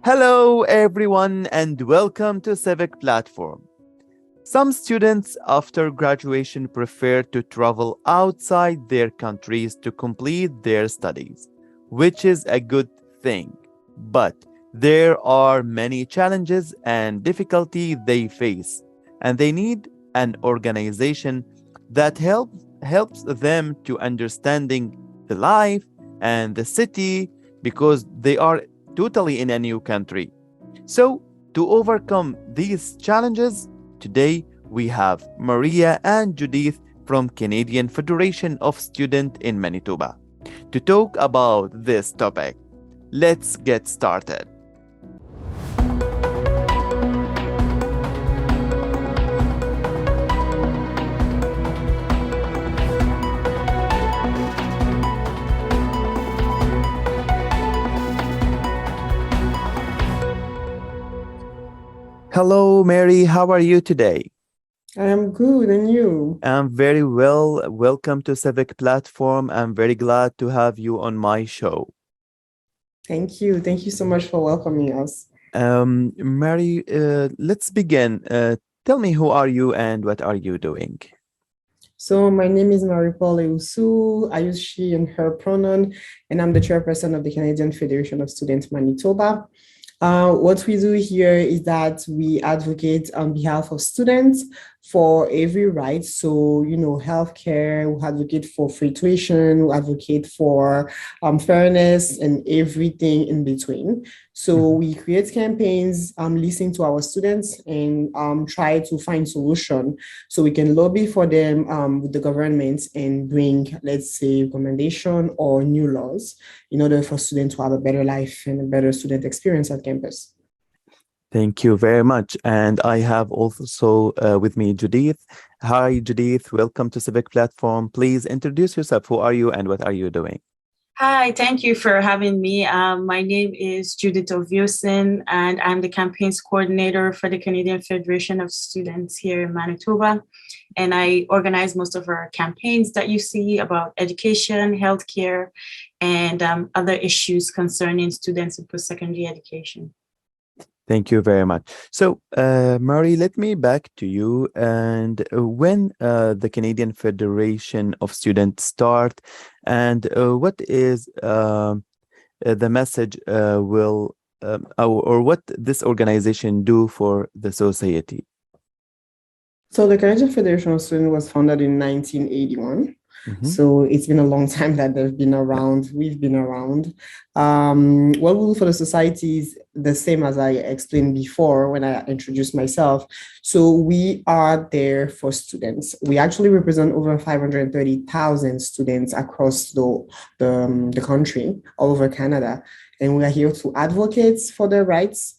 Hello, everyone, and welcome to Civic Platform. Some students after graduation prefer to travel outside their countries to complete their studies, which is a good thing. But there are many challenges and difficulties they face, and they need an organization that helps them to understanding the life and the city because they are totally in a new country. So, to overcome these challenges, today we have Maria and Judith from Canadian Federation of Students in Manitoba to talk about this topic. Let's get started. Hello, Mary. How are you today? I am good, and you? I'm very well. Welcome to Civic Platform. I'm very glad to have you on my show. Thank you. Thank you so much for welcoming us. Mary, let's begin. Tell me, who are you and what are you doing? So my name is Marie Paule. I use she and her pronoun, and I'm the chairperson of the Canadian Federation of Students Manitoba. What we do here is that we advocate on behalf of students for every right. So, healthcare, we advocate for free tuition, we advocate for fairness and everything in between. So we create campaigns, listen to our students and try to find solution so we can lobby for them with the government and bring, let's say, recommendation or new laws in order for students to have a better life and a better student experience at campus. Thank you very much. And I have also with me Judith. Hi, Judith. Welcome to Civic Platform. Please introduce yourself. Who are you and what are you doing? Hi, thank you for having me. My name is Judith Oviosin, and I'm the campaigns coordinator for the Canadian Federation of Students here in Manitoba. And I organize most of our campaigns that you see about education, healthcare, and other issues concerning students in post-secondary education. Thank you very much. So, Marie, let me back to you. And when the Canadian Federation of Students start, and what is the message or what this organization do for the society? So the Canadian Federation of Students was founded in 1981. So it's been a long time that they've been around. We've been around. What we do for the society is the same as I explained before when I introduced myself. So we are there for students. We actually represent over 530,000 students across the country, all over Canada. And we are here to advocate for their rights.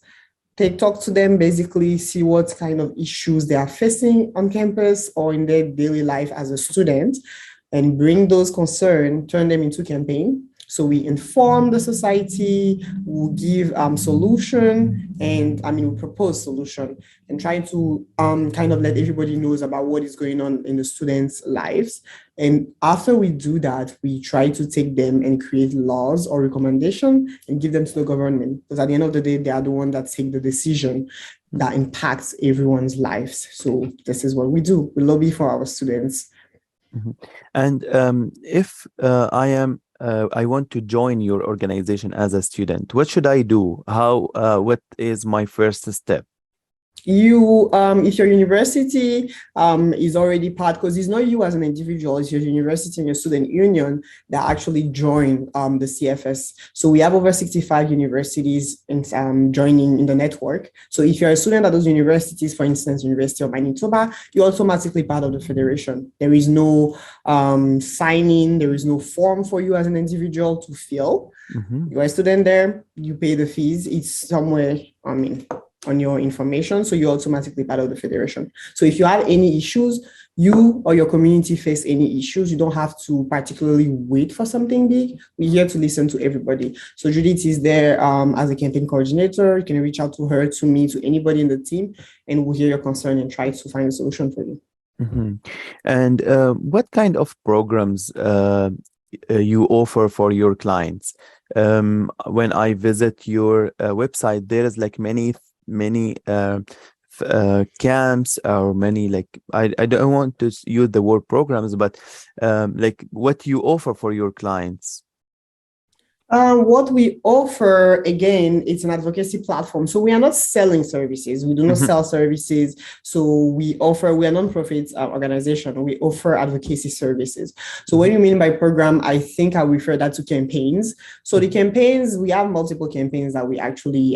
Talk to them, basically see what kind of issues they are facing on campus or in their daily life as a student, and bring those concerns, turn them into campaign. So we inform the society, we give solution, and we propose solution and try to kind of let everybody knows about what is going on in the students' lives. And after we do that, we try to take them and create laws or recommendation and give them to the government. Because at the end of the day, they are the one that take the decision that impacts everyone's lives. So this is what we do. We lobby for our students. And if I want to join your organization as a student, what should I do? What is my first step? If your university is already part, because it's not you as an individual, it's your university and your student union that actually join the CFS. So we have over 65 universities joining in the network. So if you're a student at those universities, for instance, University of Manitoba, you're automatically part of the federation. There is no signing, there is no form for you as an individual to fill. You're a student there, you pay the fees. It's somewhere, on your information, so you're automatically part of the federation. So if you have any issues, you or your community face any issues, you don't have to particularly wait for something big. We're here to listen to everybody. So Judith is there as a campaign coordinator. You can reach out to her, to me, to anybody in the team, and we'll hear your concern and try to find a solution for you. And what kind of programs you offer for your clients. When I visit your website, there is like many camps, or many, like, I don't want to use the word programs, but like what you offer for your clients. What we offer, again, it's an advocacy platform. So we are not selling services. We do not sell services. So we are a nonprofit organization. We offer advocacy services. So what do you mean by program? I think I refer that to campaigns. So the campaigns, we have multiple campaigns that we actually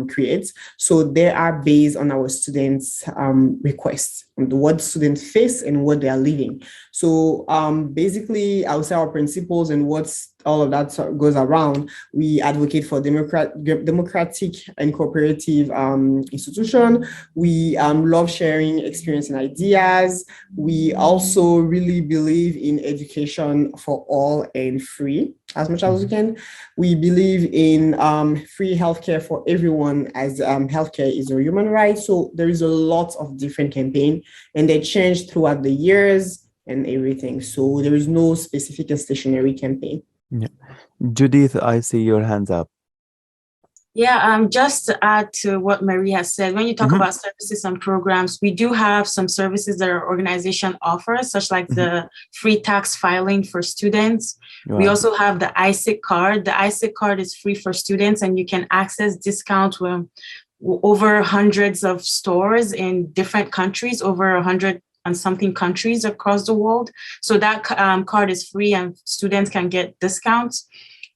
create. So they are based on our students' requests, what students face and what they are living. So basically, I would say our principles and what's all of that goes around. We advocate for democratic and cooperative institution. We love sharing experience and ideas. We also really believe in education for all and free as much as we can. We believe in free healthcare for everyone, as healthcare is a human right. So there is a lot of different campaigns, and they change throughout the years and everything. So there is no specific and stationary campaign. Yeah. Judith, I see your hands up. Yeah, just to add to what Marie has said, when you talk about services and programs, we do have some services that our organization offers, such like the free tax filing for students. Wow. We also have the ISIC card. The ISIC card is free for students, and you can access discounts with over hundreds of stores in different countries, over 100 and something countries across the world. So that card is free and students can get discounts.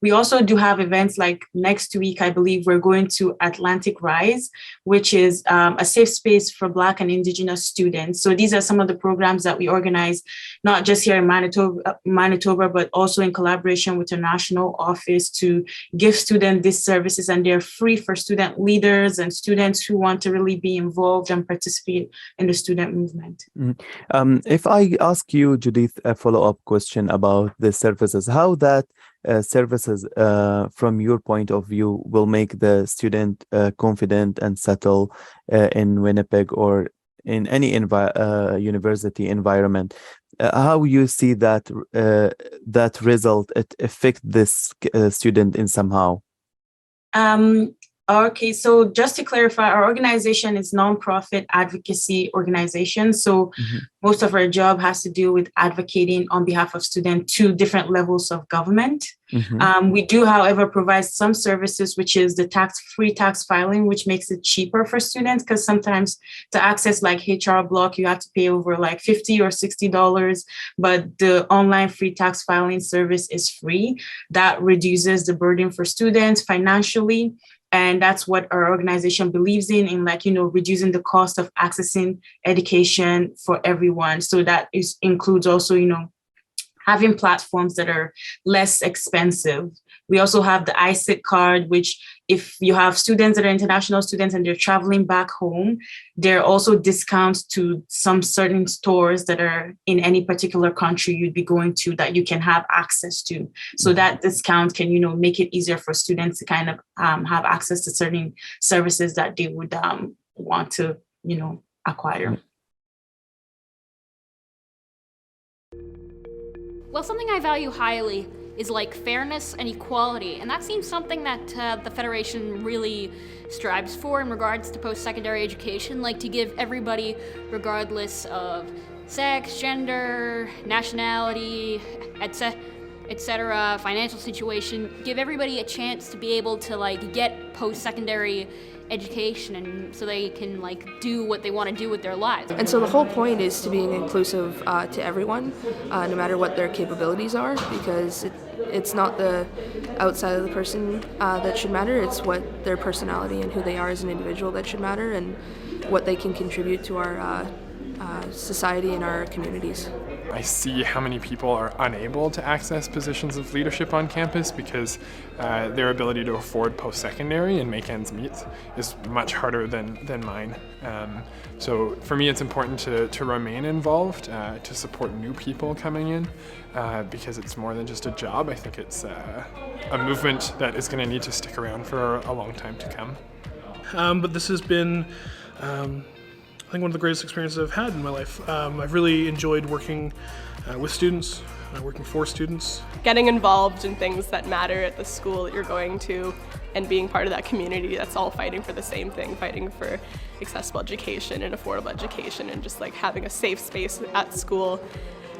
We also do have events like next week, I believe we're going to Atlantic Rise, which is a safe space for Black and Indigenous students. So these are some of the programs that we organize, not just here in Manitoba, but also in collaboration with the national office to give students these services, and they're free for student leaders and students who want to really be involved and participate in the student movement. If I ask you, Judith, a follow-up question about the services, how that services from your point of view will make the student confident and settle in Winnipeg or in any university environment, how you see that that result affect this student in somehow? Okay, so just to clarify, our organization is nonprofit advocacy organization. So most of our job has to do with advocating on behalf of students to different levels of government. We do, however, provide some services, which is the free tax filing, which makes it cheaper for students, because sometimes to access like HR Block, you have to pay over like $50 or $60, but the online free tax filing service is free. That reduces the burden for students financially. And that's what our organization believes in like, reducing the cost of accessing education for everyone. So that includes also, having platforms that are less expensive. We also have the ISIC card, which if you have students that are international students and they're traveling back home, there are also discounts to some certain stores that are in any particular country you'd be going to that you can have access to. So that discount can, make it easier for students to kind of have access to certain services that they would want to, acquire. Well, something I value highly is like fairness and equality, and that seems something that the Federation really strives for in regards to post-secondary education, like to give everybody, regardless of sex, gender, nationality, etc., financial situation, give everybody a chance to be able to like get post-secondary education, and so they can like do what they want to do with their lives. And so the whole point is to being inclusive to everyone, no matter what their capabilities are, because it's not the outside of the person that should matter, it's what their personality and who they are as an individual that should matter, and what they can contribute to our society and our communities. I see how many people are unable to access positions of leadership on campus because their ability to afford post-secondary and make ends meet is much harder than mine. So for me, it's important to remain involved, to support new people coming in, because it's more than just a job. I think it's a movement that is going to need to stick around for a long time to come. But this has been I think one of the greatest experiences I've had in my life. I've really enjoyed working with students, working for students. Getting involved in things that matter at the school that you're going to and being part of that community that's all fighting for the same thing, fighting for accessible education and affordable education and just like having a safe space at school.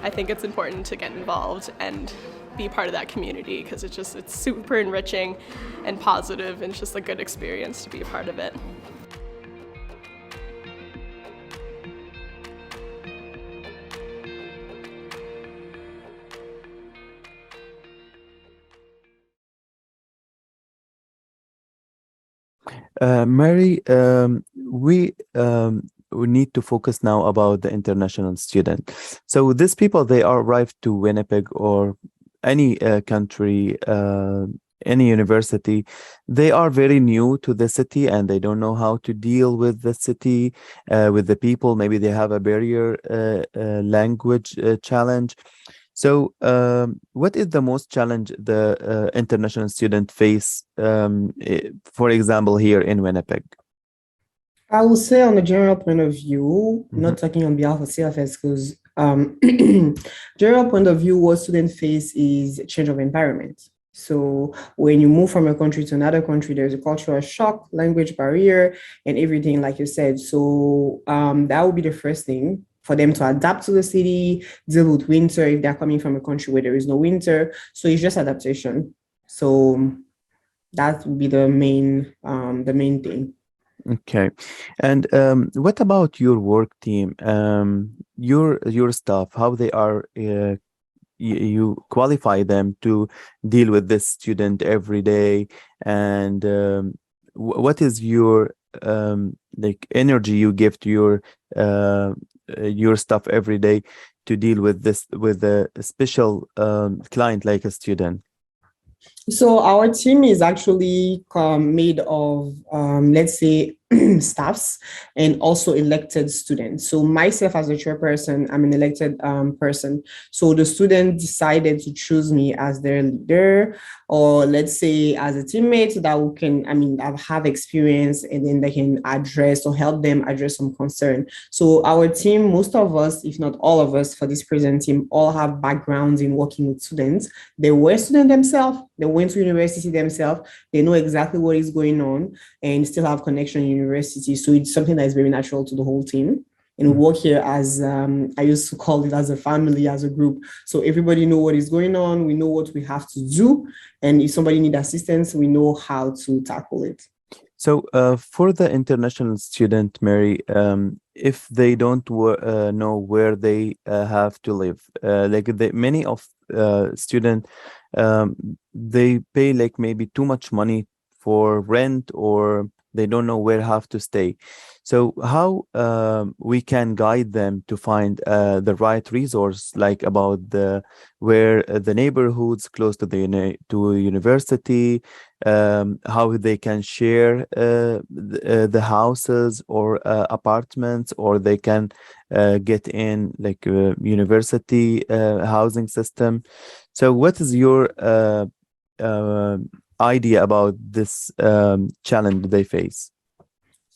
I think it's important to get involved and be part of that community because it's super enriching and positive and it's just a good experience to be a part of it. Mary, we need to focus now about the international student. So these people, they arrive to Winnipeg or any country, any university. They are very new to the city and they don't know how to deal with the city, with the people. Maybe they have a barrier language challenge. So, what is the most challenge the international student face, for example, here in Winnipeg? I will say on a general point of view, not talking on behalf of CFS, because general point of view, what students face is change of environment. So when you move from a country to another country, there's a cultural shock, language barrier, and everything, like you said. So that would be the first thing for them to adapt to the city, deal with winter if they're coming from a country where there is no winter. So it's just adaptation. So that would be the main thing. Okay. And what about your work team? Your staff, how they are, you qualify them to deal with this student every day, and what is your like energy you give to your staff every day to deal with this, with a special client like a student? So our team is actually made of, let's say, staffs and also elected students. So myself as a chairperson, I'm an elected person. So the student decided to choose me as their leader, or let's say as a teammate that we can, have experience and then they can address or help them address some concern. So our team, most of us, if not all of us for this present team, all have backgrounds in working with students. They were students themselves, they went to university themselves, they know exactly what is going on and still have connection in university. So it's something that is very natural to the whole team. And we work here as, I used to call it as a family, as a group. So everybody know what is going on. We know what we have to do. And if somebody needs assistance, we know how to tackle it. So for the international student, Mary, if they don't know where they have to live, many of students, they pay like maybe too much money for rent, or they don't know where have to stay. So how we can guide them to find the right resource, like about where the neighborhoods close to to university, how they can share the houses or apartments, or they can get in like university housing system. So what is your idea about this challenge they face?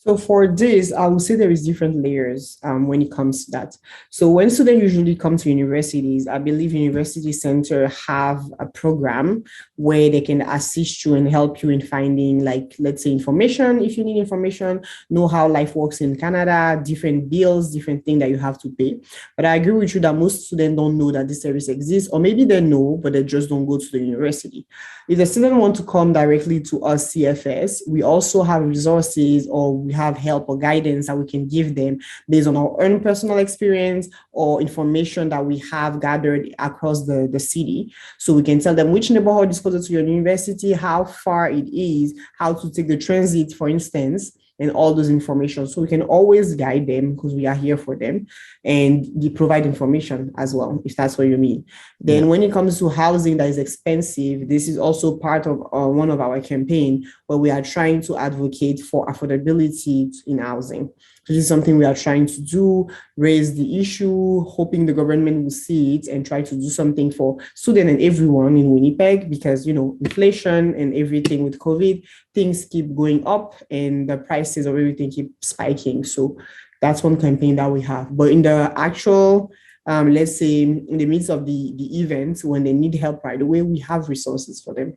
So for this, I would say there is different layers when it comes to that. So when students usually come to universities, I believe university center have a program where they can assist you and help you in finding, like, let's say, information. If you need information, know how life works in Canada, different bills, different things that you have to pay. But I agree with you that most students don't know that this service exists, or maybe they know, but they just don't go to the university. If the student want to come directly to us, CFS, we also have resources, or we have help or guidance that we can give them based on our own personal experience or information that we have gathered across the city. So we can tell them which neighborhood is closer to your university, how far it is, how to take the transit, for instance, and all those information. So we can always guide them because we are here for them, and we provide information as well, if that's what you mean. Then when it comes to housing that is expensive, this is also part of one of our campaign where we are trying to advocate for affordability in housing. This is something we are trying to do, raise the issue, hoping the government will see it and try to do something for students and everyone in Winnipeg, because, inflation and everything with COVID, things keep going up and the prices of everything keep spiking. So that's one campaign that we have. But in the actual let's say in the midst of the event, when they need help right away, we have resources for them.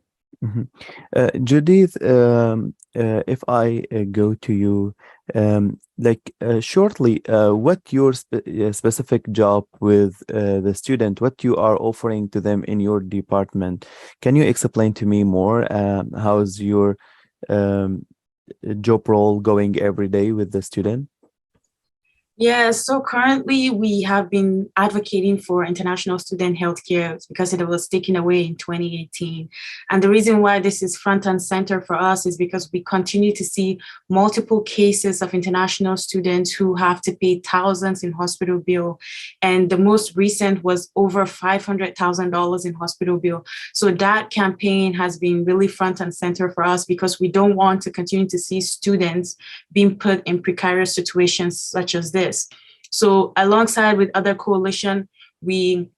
Judith, if I go to you, shortly, what your specific job with the student, what you are offering to them in your department? Can you explain to me more? How's your job role going every day with the student? Yeah, so currently we have been advocating for international student healthcare because it was taken away in 2018. And the reason why this is front and center for us is because we continue to see multiple cases of international students who have to pay thousands in hospital bill. And the most recent was over $500,000 in hospital bill. So that campaign has been really front and center for us because we don't want to continue to see students being put in precarious situations such as this. So alongside with other coalition, we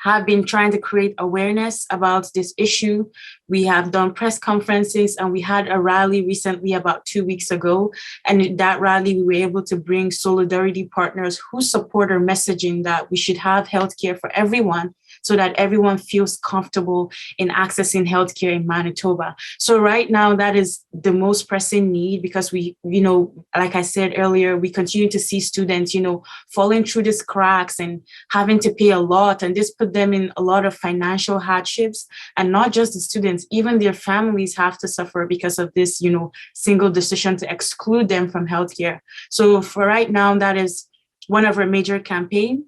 have been trying to create awareness about this issue. We have done press conferences and we had a rally recently about 2 weeks ago. And in that rally, we were able to bring solidarity partners who support our messaging that we should have healthcare for everyone so that everyone feels comfortable in accessing healthcare in Manitoba. So right now, that is the most pressing need because we, like I said earlier, we continue to see students, falling through these cracks and having to pay a lot. And this put them in a lot of financial hardships. And not just the students, even their families have to suffer because of this, single decision to exclude them from healthcare. So for right now, that is one of our major campaigns.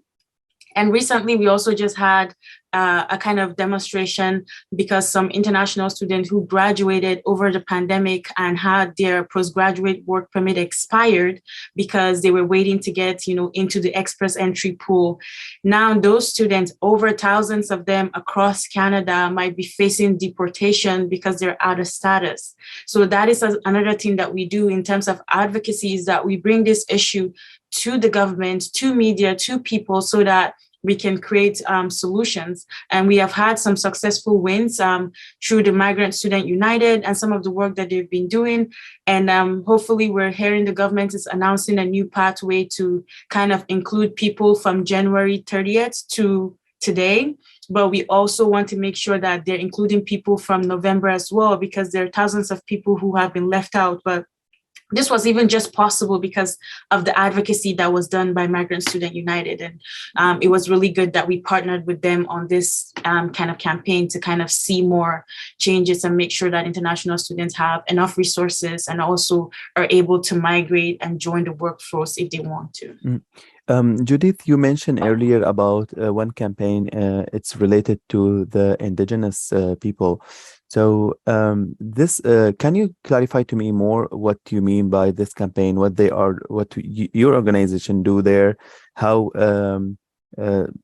And recently, we also just had a kind of demonstration because some international students who graduated over the pandemic and had their postgraduate work permit expired because they were waiting to get, into the express entry pool. Now, those students, over thousands of them across Canada, might be facing deportation because they're out of status. So that is another thing that we do in terms of advocacy is that we bring this issue to the government, to media, to people so that we can create solutions. And we have had some successful wins through the Migrant Student United and some of the work that they've been doing. And hopefully we're hearing the government is announcing a new pathway to kind of include people from January 30th to today. But we also want to make sure that they're including people from November as well, because there are thousands of people who have been left out. But this was even just possible because of the advocacy that was done by Migrant Student United. And it was really good that we partnered with them on this kind of campaign to kind of see more changes and make sure that international students have enough resources and also are able to migrate and join the workforce if they want to. Judith, you mentioned earlier about one campaign. It's related to the indigenous people. So this, can you clarify to me more what you mean by this campaign, what they are, what your organization do there, how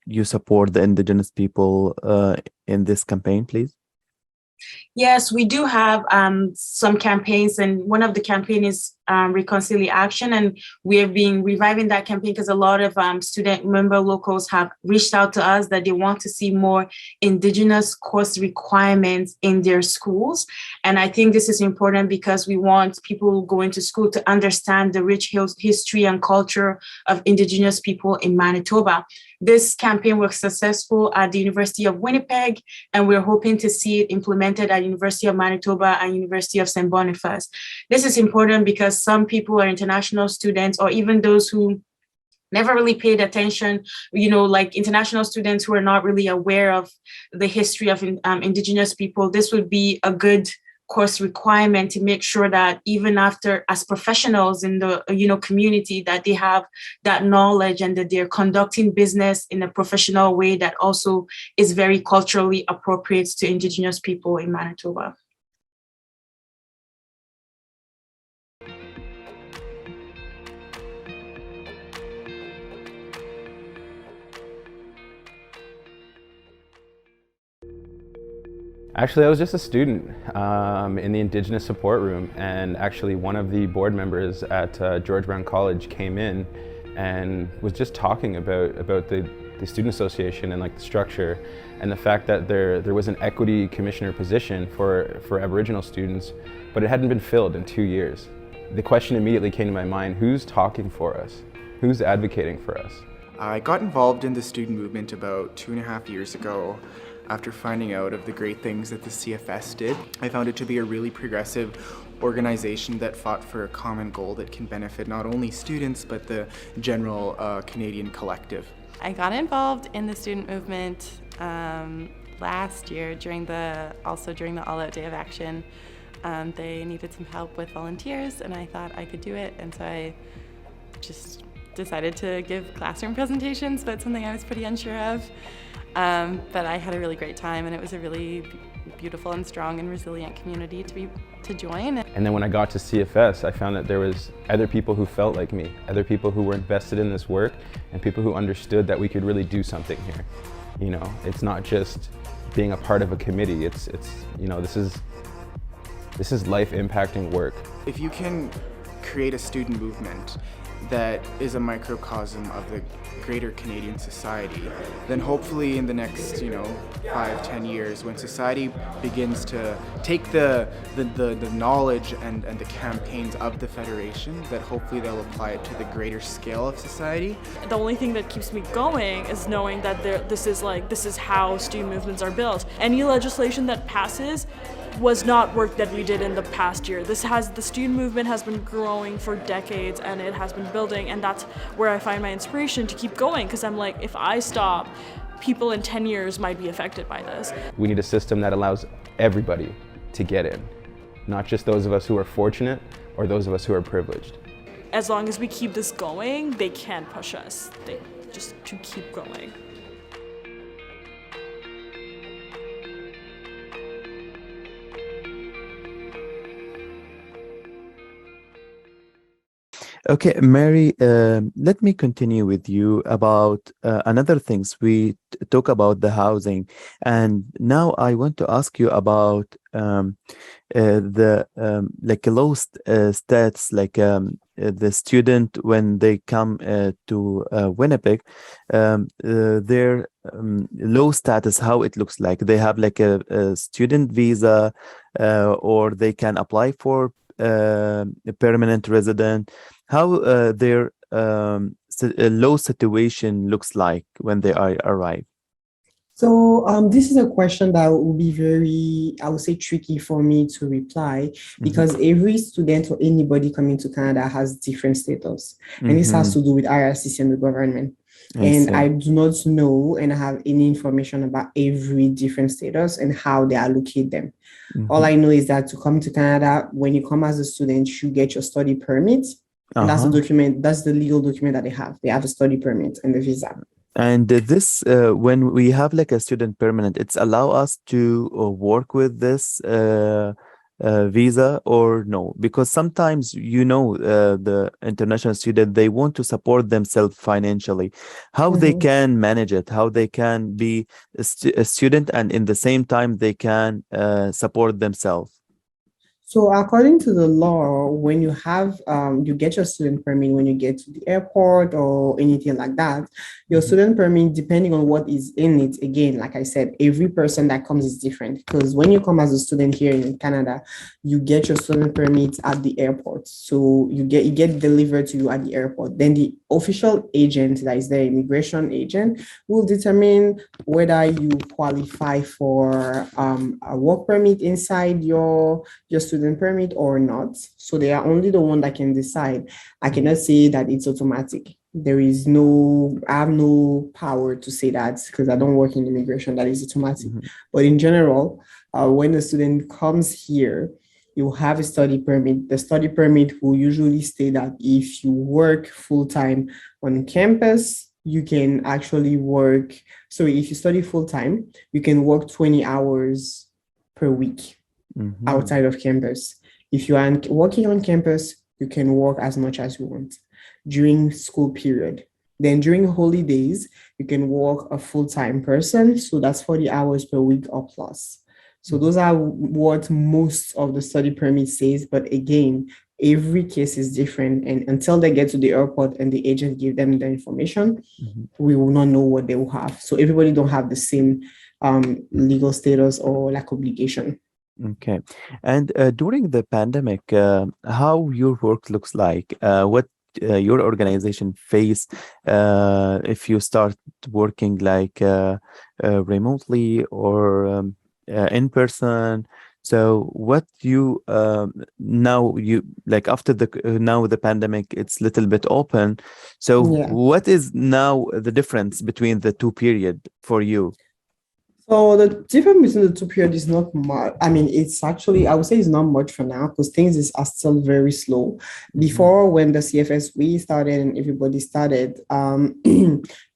you support the indigenous people in this campaign, please? Yes, we do have some campaigns, and one of the campaigns is Reconciliation, and we have been reviving that campaign because a lot of student member locals have reached out to us that they want to see more Indigenous course requirements in their schools. And I think this is important because we want people going to school to understand the rich history and culture of Indigenous people in Manitoba. This campaign was successful at the University of Winnipeg, and we're hoping to see it implemented at University of Manitoba and University of St. Boniface. This is important because some people are international students, or even those who never really paid attention, like international students who are not really aware of the history of Indigenous people. This would be a good course requirement to make sure that even after, as professionals in the community, that they have that knowledge and that they're conducting business in a professional way that also is very culturally appropriate to Indigenous people in Manitoba. Actually, I was just a student in the Indigenous support room, and actually one of the board members at George Brown College came in and was just talking about the student association and like the structure and the fact that there was an equity commissioner position for Aboriginal students, but it hadn't been filled in 2 years. The question immediately came to my mind, who's talking for us? Who's advocating for us? I got involved in the student movement about 2.5 years ago after finding out of the great things that the CFS did. I found it to be a really progressive organization that fought for a common goal that can benefit not only students but the general Canadian collective. I got involved in the student movement last year during the All-Out Day of Action. They needed some help with volunteers and I thought I could do it, and so I just decided to give classroom presentations about something I was pretty unsure of. But I had a really great time, and it was a really beautiful and strong and resilient community to join. And then when I got to CFS, I found that there was other people who felt like me, other people who were invested in this work, and people who understood that we could really do something here. You know, it's not just being a part of a committee. It's you know, this is life-impacting work. If you can create a student movement that is a microcosm of the greater Canadian society, then hopefully in the next 5-10 years, when society begins to take the knowledge and the campaigns of the Federation, that hopefully they'll apply it to the greater scale of society. The only thing that keeps me going is knowing that this is how student movements are built. Any legislation that passes was not work that we did in the past year. The student movement has been growing for decades, and it has been building, and that's where I find my inspiration to keep going, because I'm like, if I stop, people in 10 years might be affected by this. We need a system that allows everybody to get in, not just those of us who are fortunate or those of us who are privileged. As long as we keep this going, they can't push us. They just to keep going. Okay, Mary, let me continue with you about another things. We talk about the housing, and now I want to ask you about the like low stats, like the student when they come to Winnipeg, their low status, how it looks like. They have like a student visa, or they can apply for a permanent resident. How their low situation looks like when they arrive. So this is a question that will be very, I would say, tricky for me to reply, because every student or anybody coming to Canada has different status. And this has to do with IRCC and the government. I do not know and have any information about every different status and how they allocate them. All I know is that to come to Canada, when you come as a student, you get your study permit. And that's the document, that's the legal document that they have. They have a study permit and the visa. And this, when we have like a student permanent, it's allow us to work with this visa or no? Because sometimes, the international student, they want to support themselves financially. How they can manage it, how they can be a student and in the same time they can support themselves. So according to the law, when you have, you get your student permit when you get to the airport or anything like that, your student permit, depending on what is in it, again, like I said, every person that comes is different. Because when you come as a student here in Canada, you get your student permit at the airport. So you get delivered to you at the airport. Then the official agent, that is the immigration agent, will determine whether you qualify for a work permit inside your student permit or not. So they are only the one that can decide. I cannot say that it's automatic. I have no power to say that because I don't work in immigration that is automatic. But in general, when a student comes here, you have a study permit. The study permit will usually state that if you work full-time on campus, you can actually work. So if you study full-time, you can work 20 hours per week. Outside of campus. If you are working on campus, you can work as much as you want during school period. Then during holidays, you can work a full-time person. So that's 40 hours per week or plus. So those are what most of the study permit says. But again, every case is different. And until they get to the airport and the agent give them the information, we will not know what they will have. So everybody don't have the same legal status or like obligation. Okay. And during the pandemic, how your work looks like? What your organization face if you start working like remotely or in person. So what you now you like after the now the pandemic, it's little bit open. So Yeah. what is now the difference between the two period for you? So the difference between the two periods is not much. I mean, it's actually, I would say it's not much for now because are still very slow. Before, when the CFS we started and everybody started,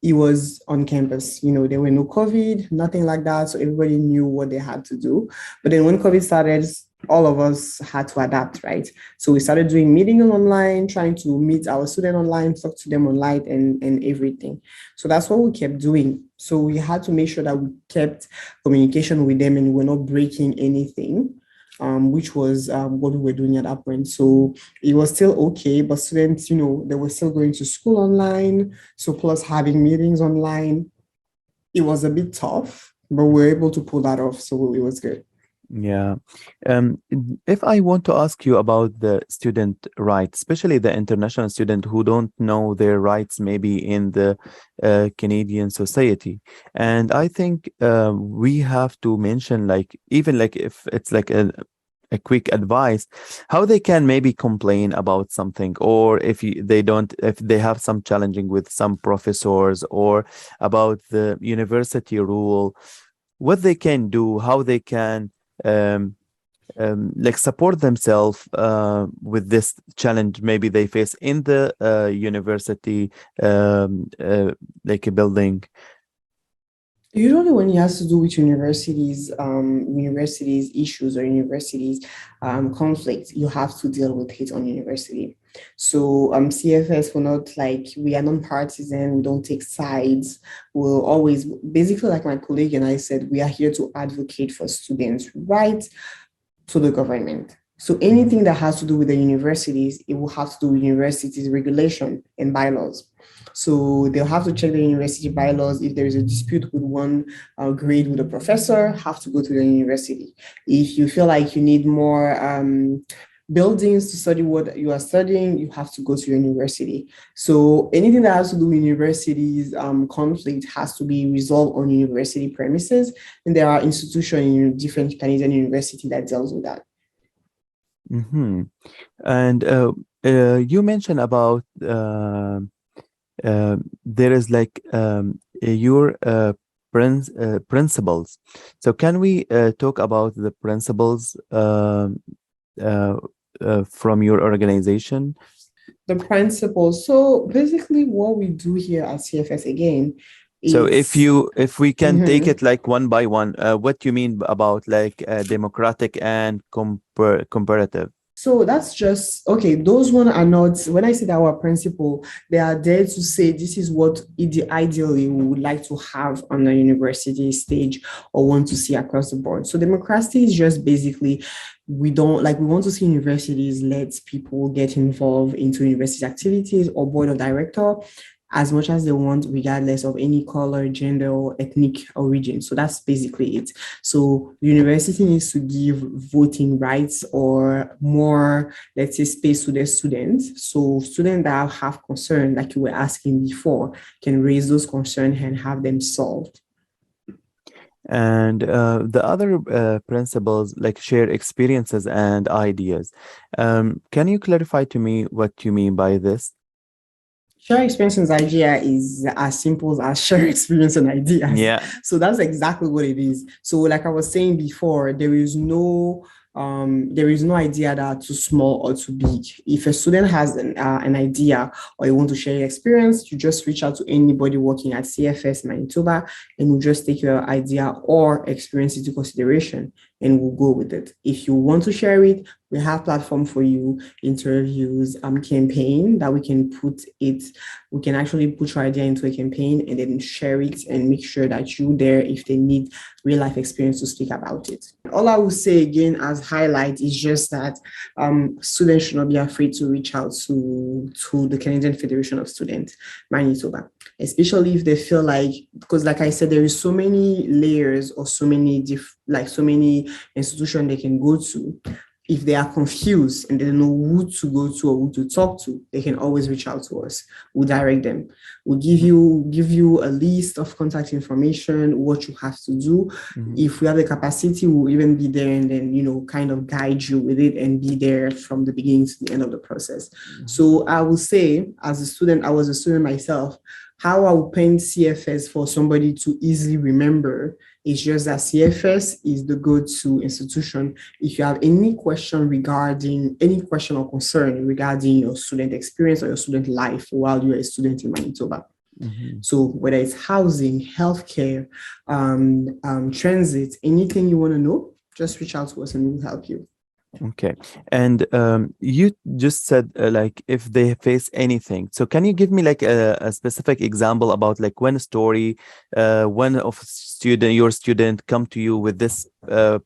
it was on campus. There were no COVID, nothing like that. So everybody knew what they had to do. But then when COVID started, all of us had to adapt, right? So we started doing meetings online, trying to meet our students online, talk to them online and everything. So that's what we kept doing. So we had to make sure that we kept communication with them and we're not breaking anything, which was what we were doing at that point. So it was still okay, but students, they were still going to school online. So plus having meetings online, it was a bit tough, but we were able to pull that off. So it was good. Yeah. If I want to ask you about the student rights, especially the international student who don't know their rights, maybe in the Canadian society, and I think we have to mention, like, even like if it's like a quick advice, how they can maybe complain about something, or if they have some challenging with some professors or about the university rule, what they can do, how they can like support themselves with this challenge maybe they face in the university like a building. Usually when it has to do with universities issues or universities conflicts, you have to deal with it on university. So CFS, we are non-partisan, we don't take sides. We'll always, basically like my colleague and I said, we are here to advocate for students' rights to the government. So anything that has to do with the universities, it will have to do with universities regulation and bylaws. So they'll have to check the university bylaws. If there is a dispute with one grade with a professor, have to go to the university. If you feel like you need more buildings to study what you are studying, you have to go to your university. So anything that has to do with universities conflict has to be resolved on university premises. And there are institutions in different Canadian universities that deals with that. Mm-hmm. And you mentioned about there is like your principles. So can we talk about the principles from your organization? The principles. So basically what we do here at CFS again. So if we can take it like one by one, what you mean about like democratic and comparative? So that's just, okay, those one are not, when I say that our principle, they are there to say this is what ideally we would like to have on the university stage or want to see across the board. So democracy is just basically, we want to see universities let people get involved into university activities or board of director as much as they want, regardless of any color, gender, or ethnic origin. So that's basically it. So the university needs to give voting rights or more, let's say, space to their students. So students that have concern, like you were asking before, can raise those concerns and have them solved. And the other principles, like share experiences and ideas. Can you clarify to me what you mean by this? Share experience and idea is as simple as share experience and ideas. Yeah. So that's exactly what it is. So like I was saying before, there is no idea that are too small or too big. If a student has an idea or you want to share your experience, you just reach out to anybody working at CFS Manitoba and we'll just take your idea or experience into consideration and we'll go with it. If you want to share it, we have platform for you, interviews, campaign that we can actually put your idea into a campaign and then share it and make sure that you're there if they need real life experience to speak about it. All I will say again as highlight is just that students should not be afraid to reach out to the Canadian Federation of Students, Manitoba, especially if they feel like, because like I said, there is so many layers or so many institutions they can go to. if they are confused and they don't know who to go to or who to talk to, they can always reach out to us. We'll direct them. We'll give you a list of contact information, what you have to do. If we have the capacity, we'll even be there and then, kind of guide you with it and be there from the beginning to the end of the process. So I will say, as a student, I was a student myself, how I would paint CFS for somebody to easily remember is just that CFS is the go-to institution. If you have any question or concern regarding your student experience or your student life while you're a student in Manitoba. So whether it's housing, healthcare, transit, anything you want to know, just reach out to us and we'll help you. Okay. And you just said like if they face anything. So can you give me like a specific example about like when your student come to you with this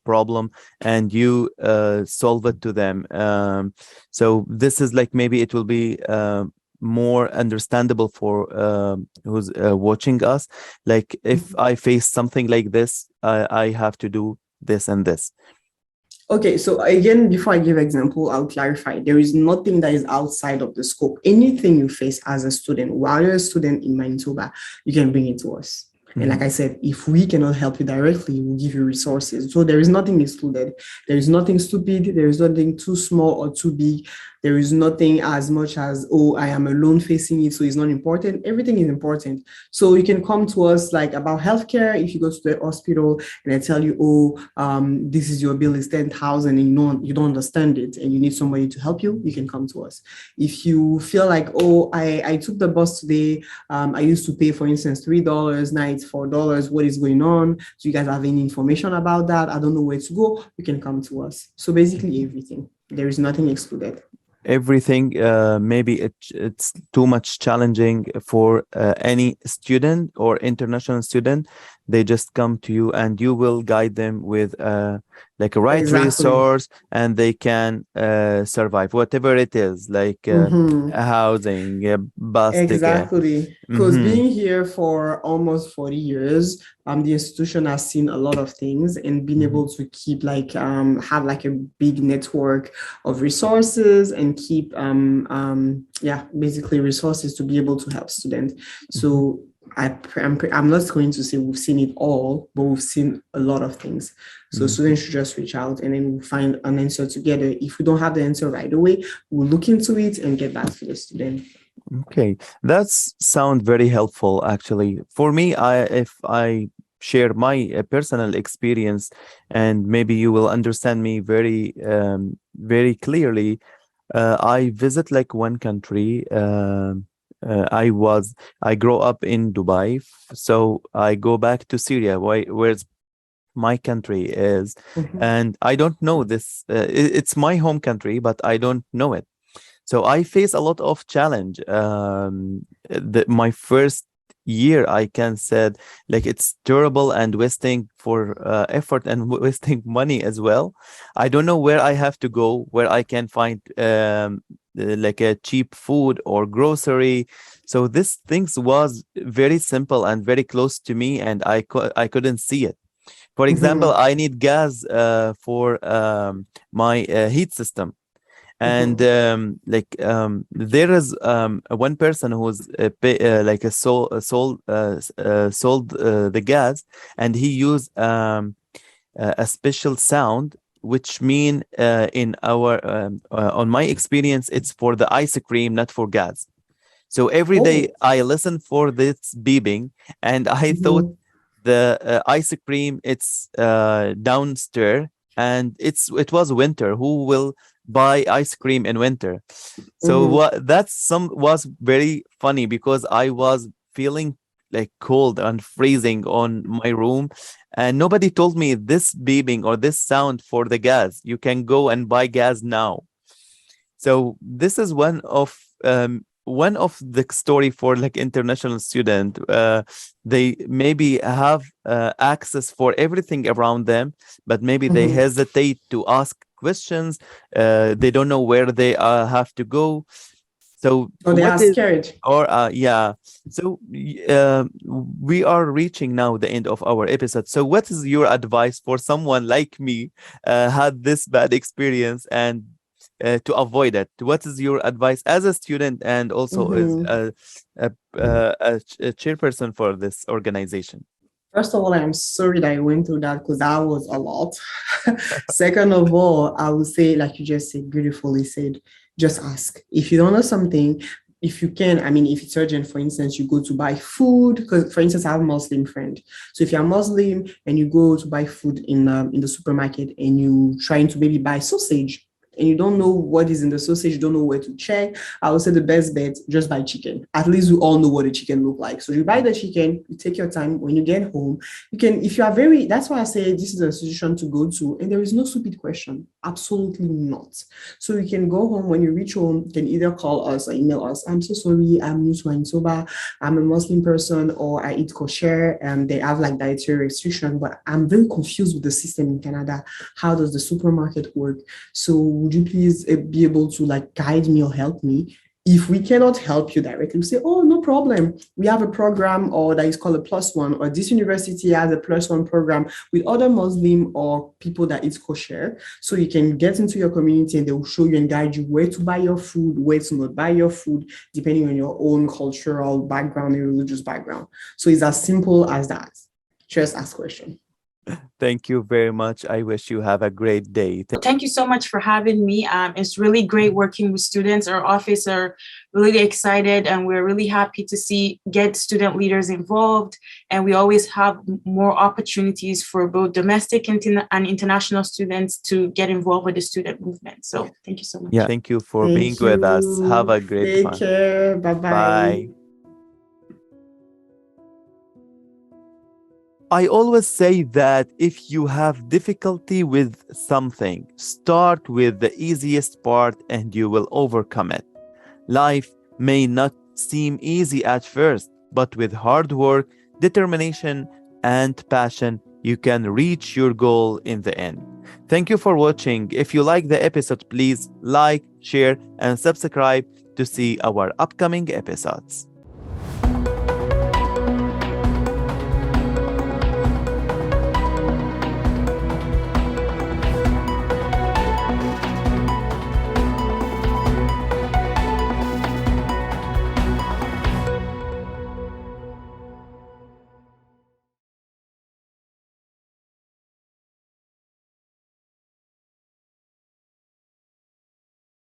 problem and you solve it to them. So this is like maybe it will be more understandable for who's watching us. Like if I face something like this, I have to do this and this. Okay, so again, before I give example, I'll clarify. There is nothing that is outside of the scope. Anything you face as a student, while you're a student in Manitoba, you can bring it to us. And like I said, if we cannot help you directly, we'll give you resources. So there is nothing excluded. There is nothing stupid. There is nothing too small or too big. There is nothing as much as, oh, I am alone facing it, so it's not important. Everything is important. So you can come to us like about healthcare. If you go to the hospital and I tell you, oh, this is your bill is 10,000 and you don't understand it and you need somebody to help you, you can come to us. If you feel like, oh, I took the bus today, I used to pay, for instance, $3, now it's $4, what is going on? Do you guys have any information about that? I don't know where to go. You can come to us. So basically everything. There is nothing excluded. Everything, maybe it's too much challenging for any student or international student. They just come to you and you will guide them with like a right resource and they can survive whatever it is, like housing, bus ticket. Exactly, because being here for almost 40 years, the institution has seen a lot of things and been able to keep like have like a big network of resources and keep basically resources to be able to help students. So I'm not going to say we've seen it all, but we've seen a lot of things. So students should just reach out and then we'll find an answer together. If we don't have the answer right away, we'll look into it and get back to the student. Okay, that's sound very helpful actually. For me, if I share my personal experience and maybe you will understand me very very clearly. I visit like one country. I grow up in Dubai, so I go back to Syria, where's my country is, and I don't know this. It's my home country, but I don't know it. So I face a lot of challenge. My first year, I can say, like it's terrible and wasting for effort and wasting money as well. I don't know where I have to go, where I can find like a cheap food or grocery. So this things was very simple and very close to me, and I couldn't see it. For example, I need gas for my heat system. And there is one person who's sold the gas, and he used a special sound, which mean in our on my experience, it's for the ice cream, not for gas. So every day I listen for this beeping, and I thought the ice cream it's downstairs, and it was winter. Who will buy ice cream in winter? So was very funny, because I was feeling like cold and freezing on my room, and nobody told me this beeping or this sound for the gas. You can go and buy gas now. So this is one of the story for like international student. They maybe have access for everything around them, but maybe they hesitate to ask questions. They don't know where they have to go. So So they are what is, scared. or yeah, so we are reaching now the end of our episode. So what is your advice for someone like me had this bad experience and to avoid it? What is your advice as a student and also as a chairperson for this organization? First of all, I'm sorry that I went through that because that was a lot. Second of all, I would say, like you just said, beautifully said, just ask. If you don't know something, if you can, I mean, if it's urgent, for instance, you go to buy food, because for instance, I have a Muslim friend. So if you're Muslim and you go to buy food in the supermarket and you trying to maybe buy sausage, and you don't know what is in the sausage, you don't know where to check, I would say the best bet, just buy chicken. At least we all know what the chicken look like. So you buy the chicken, you take your time. When you get home, you can, if you are very, that's why I say this is an institution to go to, and there is no stupid question. Absolutely not. So you can go home. When you reach home, you can either call us or email us. I'm so sorry, I'm new to Manitoba, I'm a Muslim person, or I eat kosher, and they have like dietary restriction, but I'm very confused with the system in Canada. How does the supermarket work? So would you please be able to like guide me or help me? If we cannot help you directly, we say, oh, no problem. We have a program or that is called a plus one, or this university has a plus one program with other Muslim or people that eat kosher. So you can get into your community and they will show you and guide you where to buy your food, where to not buy your food, depending on your own cultural background and religious background. So it's as simple as that. Just ask questions. Thank you very much. I wish you have a great day. Thank you so much for having me. It's really great working with students. Our office are really excited and we're really happy to get student leaders involved. And we always have more opportunities for both domestic and international students to get involved with the student movement. So thank you so much. Yeah, thank you for being with us. Have a great Take care. Bye-bye. Bye. I always say that if you have difficulty with something, start with the easiest part and you will overcome it. Life may not seem easy at first, but with hard work, determination, and passion, you can reach your goal in the end. Thank you for watching. If you like the episode, please like, share, and subscribe to see our upcoming episodes.